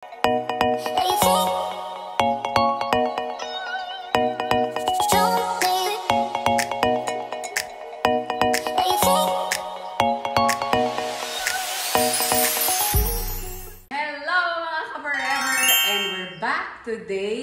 Today,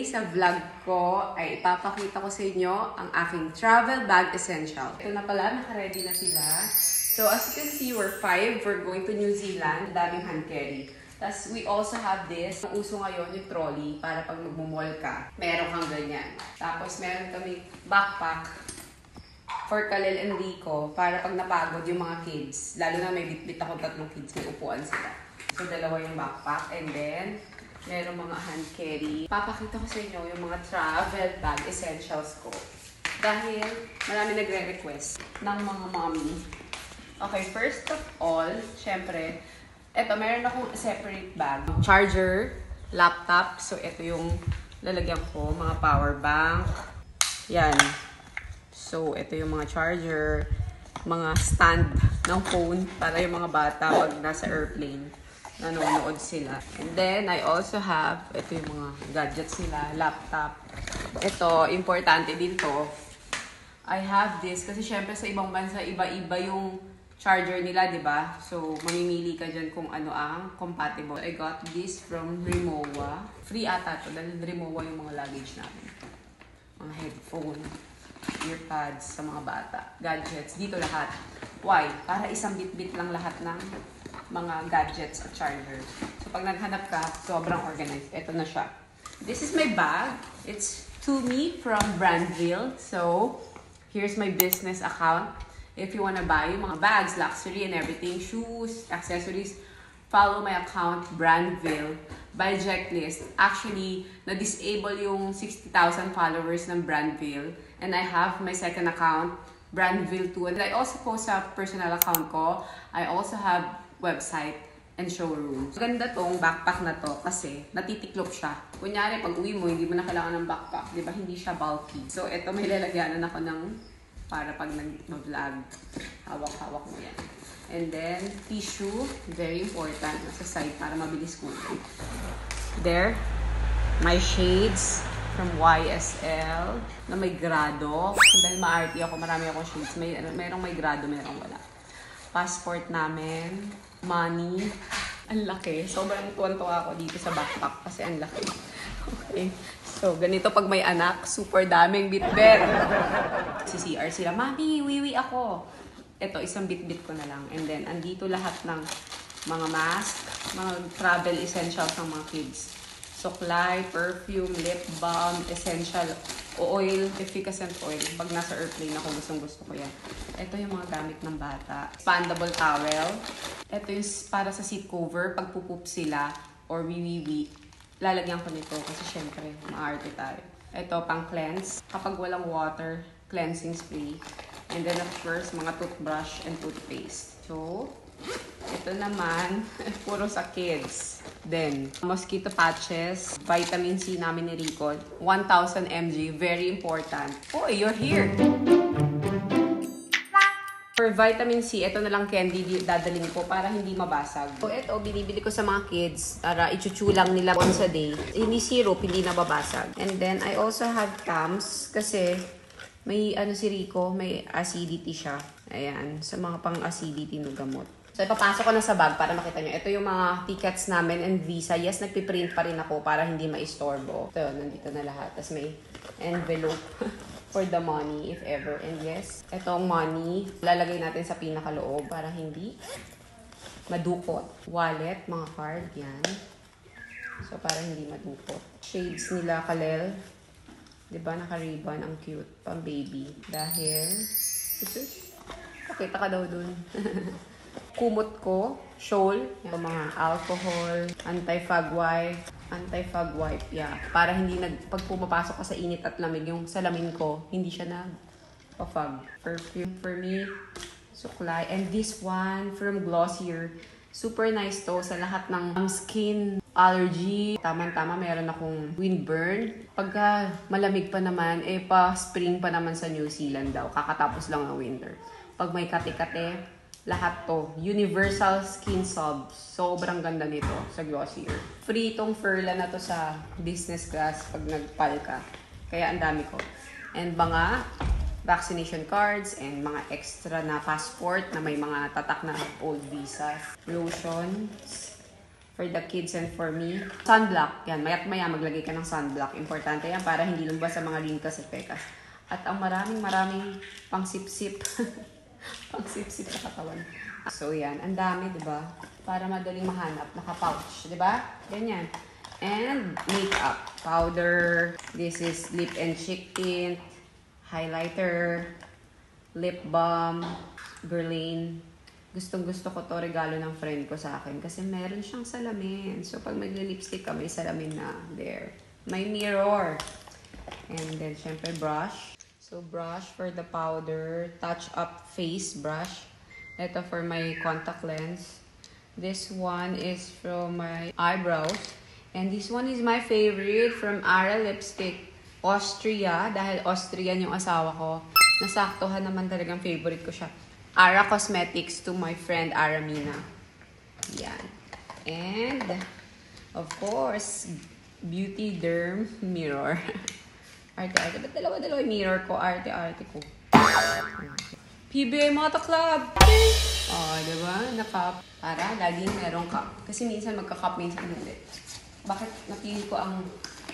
sa vlog ko, ay ipapakita ko sa inyo ang aking travel bag essential. Ito na pala, naka-ready na sila. So, as you can see, we're 5. We're going to New Zealand. Daming hand carry. Tapos, we also have this. Ang uso ngayon, yung trolley, para pag magmumall ka, meron kang ganyan. Tapos, meron kami backpack for Kalel and Rico, para pag napagod yung mga kids. Lalo na may bit-bit akong 3 kids, may upuan sila. So, 2 yung backpack. And then, merong mga hand carry. Papakita ko sa inyo yung mga travel bag essentials ko. Dahil marami nagre-request ng mga mommy. Okay, first of all, syempre, eto, meron akong separate bag. Charger, laptop. So, ito yung lalagyan ko. Mga power bank. Yan. So, ito yung mga charger. Mga stand ng phone para yung mga bata pag nasa airplane nanonood sila. And then, I also have, ito yung mga gadgets nila, laptop. Ito, importante din to. I have this, kasi syempre sa ibang bansa, iba-iba yung charger nila, di ba? So, mamimili ka dyan kung ano ang compatible. I got this from Rimowa. Free ata to, dahil Rimowa yung mga luggage namin. Mga headphone, earpads sa mga bata, gadgets, dito lahat. Why? Para isang bit-bit lang lahat ng mga gadgets at charger. So, pag naghanap ka, sobrang organized. Ito na siya. This is my bag. It's to me from Brandville. So, here's my business account. If you wanna buy yung mga bags, luxury and everything, shoes, accessories, follow my account, Brandville, by checklist. Actually, na-disable yung 60,000 followers ng Brandville. And I have my second account, Brandville 2. And I also post sa personal account ko. I also have website and showroom. Maganda tong backpack na to kasi natitiklop siya. Kunyari, pag uwi mo, hindi mo na kailangan ng backpack. Di ba? Hindi siya bulky. So, ito may lalagyanan ako ng para pag nag-vlog. Hawak-hawak mo yan. And then, tissue. Very important. Nasa side para mabilis kunin. There. My shades from YSL na may grado. Dahil ma-arty ako, marami akong shades. Merong may grado, merong wala. Passport namin. Money. Ang laki. Sobrang tuwan-tuwa ako dito sa backpack kasi ang laki. Okay. So, ganito pag may anak, super daming bit-bit. Si CR sila, Mami, wiwi ako. Ito, isang bit-bit ko na lang. And then, andito lahat ng mga mask, mga travel essentials ng mga kids. Suklay, perfume, lip balm, essential oil, efficacent oil. Pag nasa airplane ako, gustong-gusto ko yan. Ito yung mga gamit ng bata. Expandable towel. Ito yung para sa seat cover. Pag pupup sila or wiwiwi, lalagyan ko nito kasi syempre, maarte tayo. Ito, pang cleanse. Kapag walang water, cleansing spray. And then of course, mga toothbrush and toothpaste. So, ito naman, puro sa kids. Then, mosquito patches, vitamin C namin ni Rico, 1,000 mg, very important. Oh, you're here! For vitamin C, ito na lang candy dadalhin ko para hindi mabasag. So, ito, binibili ko sa mga kids para ichuchu lang nila once a day. Hindi syrup, hindi nababasag. And then, I also have Tams kasi may si Rico, may acidity siya. Ayan, sa mga pang-acidity na gamot. So, ipapasok ko na sa bag para makita nyo. Ito yung mga tickets namin and visa. Yes, nagpiprint pa rin ako para hindi maistorbo. Ito, nandito na lahat. Tapos may envelope for the money if ever. And yes, itong money, lalagay natin sa pinakaloob para hindi madukot. Wallet, mga card, yan. So, para hindi madukot. Shades nila, Kalel. Diba, naka-ribbon. Ang cute. Pang baby. Dahil, pakita ka daw dun. Kumot ko, shawl, yung mga alcohol, anti-fog wipe, yeah. Para hindi pag pumapasok ka sa init at lamig, yung salamin ko, hindi siya nagpa-fog. Perfume for me, suklay. And this one from Glossier. Super nice to sa lahat ng skin allergy. Tama-tama, meron akong windburn. Pagka malamig pa naman, pa-spring pa naman sa New Zealand daw. Kakatapos lang ng winter. Pag may kate-kate, Lahat to. Universal skin subs. Sobrang ganda nito sa Glossier. Free tong Furla na to sa business class pag nagpal ka. Kaya ang dami ko. And mga vaccination cards and mga extra na passport na may mga tatak na old visa. Lotions for the kids and for me. Sunblock. Yan. Maya't maya maglagay ka ng sunblock. Importante yan para hindi lumabas sa mga wrinkles at pekas. At ang maraming pang-sip-sip. Pang-sip-sip sa katawan. So, yan. Ang dami, di ba? Para madaling mahanap. Naka-pouch, di ba? Ganyan. And makeup. Powder. This is lip and cheek tint. Highlighter. Lip balm. Guerlain. Gustong-gusto ko to regalo ng friend ko sa akin. Kasi meron siyang salamin. So, pag magli-lipstick ka, may salamin na. There. May mirror. And then, syempre, brush. So, brush for the powder. Touch Up Face brush. Ito for my contact lens. This one is from my eyebrows. And this one is my favorite from Ara Lipstick. Austria. Dahil Austrian yung asawa ko. Nasaktuhan naman talagang favorite ko siya. Ara Cosmetics to my friend Aramina. Yan. And, of course, Beauty Derm Mirror. Arte-arte. Ba't dalawa-dalawa yung mirror ko? Arte-arte ko. PBA Moto Club! Oh, diba? Na-cup. Para laging merong cup. Kasi minsan magka-cup, minsan hindi. Bakit napili ko ang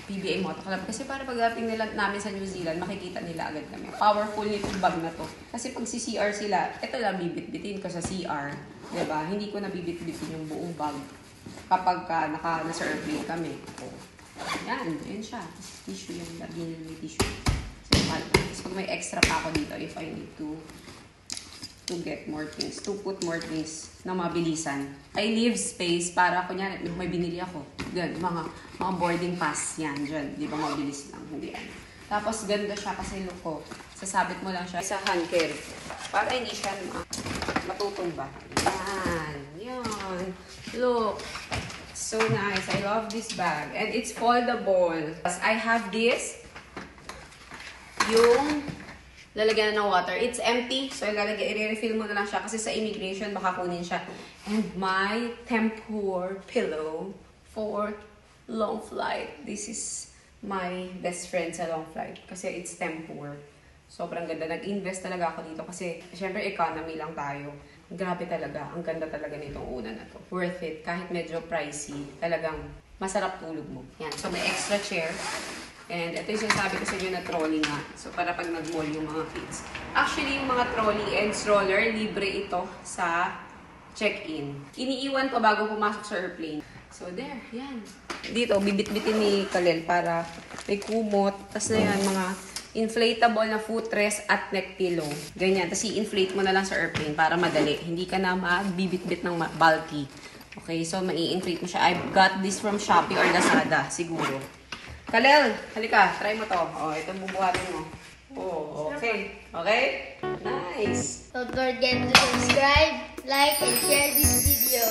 PBA Moto Club? Kasi para pagdating nila namin sa New Zealand, makikita nila agad kami. Powerful nitong bag na to. Kasi pag si CR sila, ito lang bibit-bitin ko sa CR. Diba? Hindi ko nabibit-bitin yung buong bag. Kapag nasa airplane kami. Oh. Yan siya. Tissue yung lagyan nila may tissue. So, tapos pag may extra pa ako dito, if I need to get more things, to put more things na mabilisan. I leave space para kunyari, may binili ako. Yan, mga boarding pass yan dyan. Di ba mabilis lang? Hindi yan. Tapos ganda siya kasi look ko. Sasabit mo lang siya sa hand carry. Para hindi siya matutumba. Yan. Look. So nice. I love this bag. And it's foldable. I have this. Yung lalagyan na ng water. It's empty. So i-refill mo na lang siya kasi sa immigration baka kunin siya. And my Tempur pillow for long flight. This is my best friend sa long flight. Kasi it's Tempur. Sobrang ganda. Nag-invest talaga ako dito kasi syempre economy lang tayo. Grabe talaga. Ang ganda talaga nitong una na to. Worth it. Kahit medyo pricey. Talagang masarap tulog mo. Yan. So, may extra chair. And ito yung sinasabi ko sa inyo na trolley nga. So, para pag nag-mall yung mga kids. Actually, yung mga trolley and stroller, libre ito sa check-in. Iniiwan ko bago pumasok sa airplane. So, there. Yan. Dito, bibit-bitin ni Kalel para may kumot. Tapos na yan, mga inflatable na footrest at neck pillow. Ganyan. Tapos i-inflate mo na lang sa airplane para madali. Hindi ka na magbibit-bit ng bulky. Okay, so mai-inflate mo siya. I've got this from Shopee or Lazada, siguro. Kalel, halika. Try mo to. Oh, ito bubuhatin mo. Oh, okay. Okay? Nice. Don't forget to subscribe, like, and share this video.